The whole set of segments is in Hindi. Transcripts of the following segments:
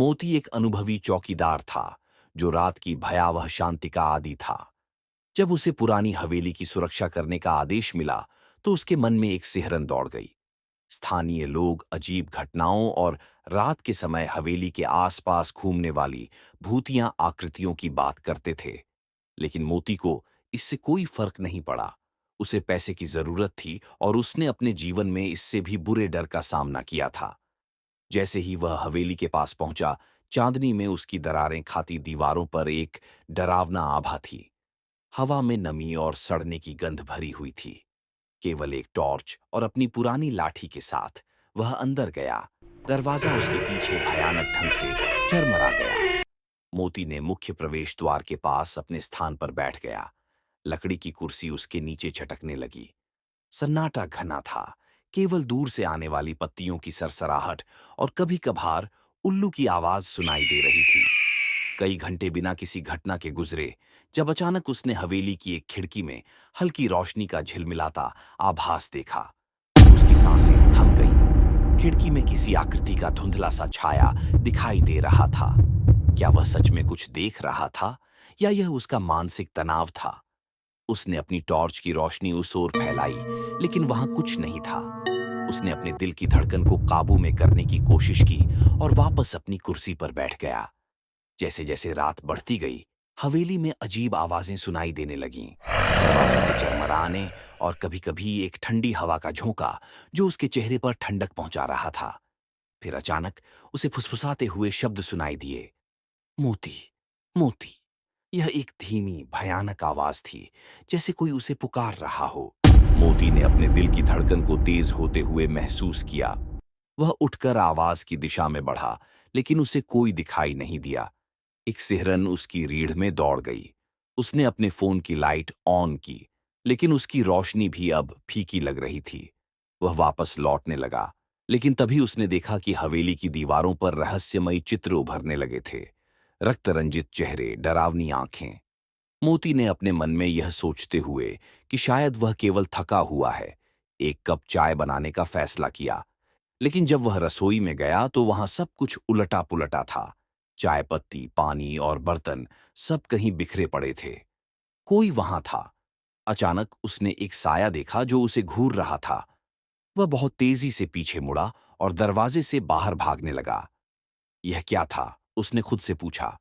मोती एक अनुभवी चौकीदार था जो रात की भयावह शांति का आदी था। जब उसे पुरानी हवेली की सुरक्षा करने का आदेश मिला तो उसके मन में एक सिहरन दौड़ गई। स्थानीय लोग अजीब घटनाओं और रात के समय हवेली के आसपास घूमने वाली भूतिया आकृतियों की बात करते थे, लेकिन मोती को इससे कोई फर्क नहीं पड़ा। उसे पैसे की जरूरत थी और उसने अपने जीवन में इससे भी बुरे डर का सामना किया था। जैसे ही वह हवेली के पास पहुंचा, चांदनी में उसकी दरारें खाती दीवारों पर एक डरावना आभा थी। हवा में नमी और सड़ने की गंध भरी हुई थी। केवल एक टॉर्च और अपनी पुरानी लाठी के साथ वह अंदर गया। दरवाजा उसके पीछे भयानक ढंग से चरमरा गया। मोती ने मुख्य प्रवेश द्वार के पास अपने स्थान पर बैठ गया। लकड़ी की कुर्सी उसके नीचे चटकने लगी। सन्नाटा घना था। केवल दूर से आने वाली पत्तियों की सरसराहट और कभी-कभार उल्लू की आवाज सुनाई दे रही थी। कई घंटे बिना किसी घटना के गुजरे जब अचानक उसने हवेली की एक खिड़की में हल्की रोशनी का झिलमिलाता आभास देखा। उसकी सांसें थम गईं। खिड़की में किसी आकृति का धुंधला सा छाया दिखाई दे रहा था। क्या वह सच में कुछ देख रहा था या यह उसका मानसिक तनाव था? उसने अपनी टॉर्च की रोशनी उस ओर फैलाई, लेकिन वहां कुछ नहीं था। उसने अपने दिल की धड़कन को काबू में करने की कोशिश की और वापस अपनी कुर्सी पर बैठ गया। जैसे जैसे रात बढ़ती गई, हवेली में अजीब आवाजें सुनाई देने लगीं। दरवाजों के चरमराने और कभी-कभी एक ठंडी हवा का झोंका जो उसके चेहरे पर ठंडक पहुंचा रहा था। फिर अचानक उसे फुसफुसाते हुए शब्द सुनाई दिए, मोती, मोती। यह एक धीमी भयानक आवाज थी, जैसे कोई उसे पुकार रहा हो। मोती ने अपने दिल की धड़कन को तेज होते हुए महसूस किया। वह उठकर आवाज की दिशा में बढ़ा, लेकिन उसे कोई दिखाई नहीं दिया। एक सिहरन उसकी रीढ़ में दौड़ गई। उसने अपने फोन की लाइट ऑन की, लेकिन उसकी रोशनी भी अब फीकी लग रही थी। वह वापस लौटने लगा, लेकिन तभी उसने देखा कि हवेली की दीवारों पर रहस्यमयी चित्र उभरने लगे थे। रक्त रंजित चेहरे, डरावनी आंखें। मोती ने अपने मन में यह सोचते हुए कि शायद वह केवल थका हुआ है, एक कप चाय बनाने का फैसला किया। लेकिन जब वह रसोई में गया तो वहां सब कुछ उलटा पुलटा था। चाय पत्ती, पानी और बर्तन सब कहीं बिखरे पड़े थे। कोई वहां था। अचानक उसने एक साया देखा जो उसे घूर रहा था। वह बहुत तेजी से पीछे मुड़ा और दरवाजे से बाहर भागने लगा। यह क्या था? उसने खुद से पूछा।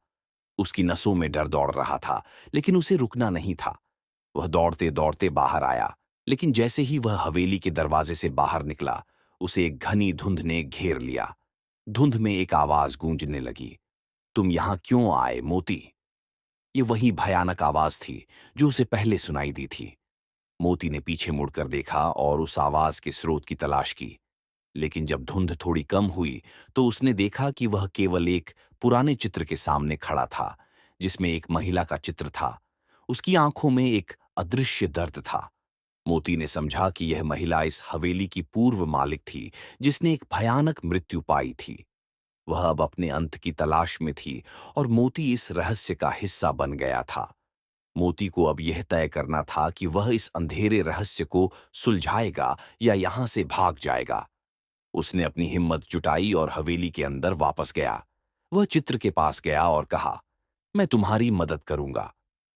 उसकी नसों में डर दौड़ रहा था, लेकिन उसे रुकना नहीं था। वह दौड़ते दौड़ते बाहर आया, लेकिन जैसे ही वह हवेली के दरवाजे से बाहर निकला, उसे एक घनी धुंध ने घेर लिया। धुंध में एक आवाज गूंजने लगी, तुम यहां क्यों आए, मोती? ये वही भयानक आवाज थी जो उसे पहले सुनाई दी थी। मोती ने पीछे मुड़कर देखा और उस आवाज के स्रोत की तलाश की, लेकिन जब धुंध थोड़ी कम हुई तो उसने देखा कि वह केवल एक पुराने चित्र के सामने खड़ा था, जिसमें एक महिला का चित्र था। उसकी आंखों में एक अदृश्य दर्द था। मोती ने समझा कि यह महिला इस हवेली की पूर्व मालिक थी, जिसने एक भयानक मृत्यु पाई थी। वह अब अपने अंत की तलाश में थी और मोती इस रहस्य का हिस्सा बन गया था। मोती को अब यह तय करना था कि वह इस अंधेरे रहस्य को सुलझाएगा या यहां से भाग जाएगा। उसने अपनी हिम्मत जुटाई और हवेली के अंदर वापस गया। वह चित्र के पास गया और कहा, मैं तुम्हारी मदद करूंगा।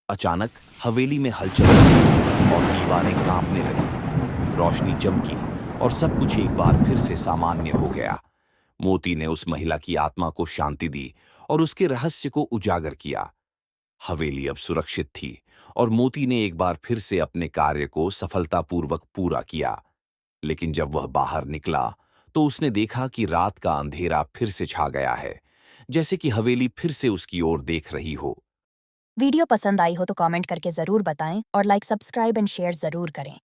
अचानक हवेली में हलचल मची और दीवारें कांपने लगीं। रोशनी चमकी और सब कुछ एक बार फिर से सामान्य हो गया। मोती ने उस महिला की आत्मा को शांति दी और उसके रहस्य को उजागर किया। हवेली अब सुरक्षित थी और मोती ने एक बार फिर से अपने कार्य को सफलतापूर्वक पूरा किया। लेकिन जब वह बाहर निकला तो उसने देखा कि रात का अंधेरा फिर से छा गया है, जैसे कि हवेली फिर से उसकी ओर देख रही हो। वीडियो पसंद आई हो तो कमेंट करके जरूर बताएं और लाइक सब्सक्राइब एंड शेयर जरूर करें।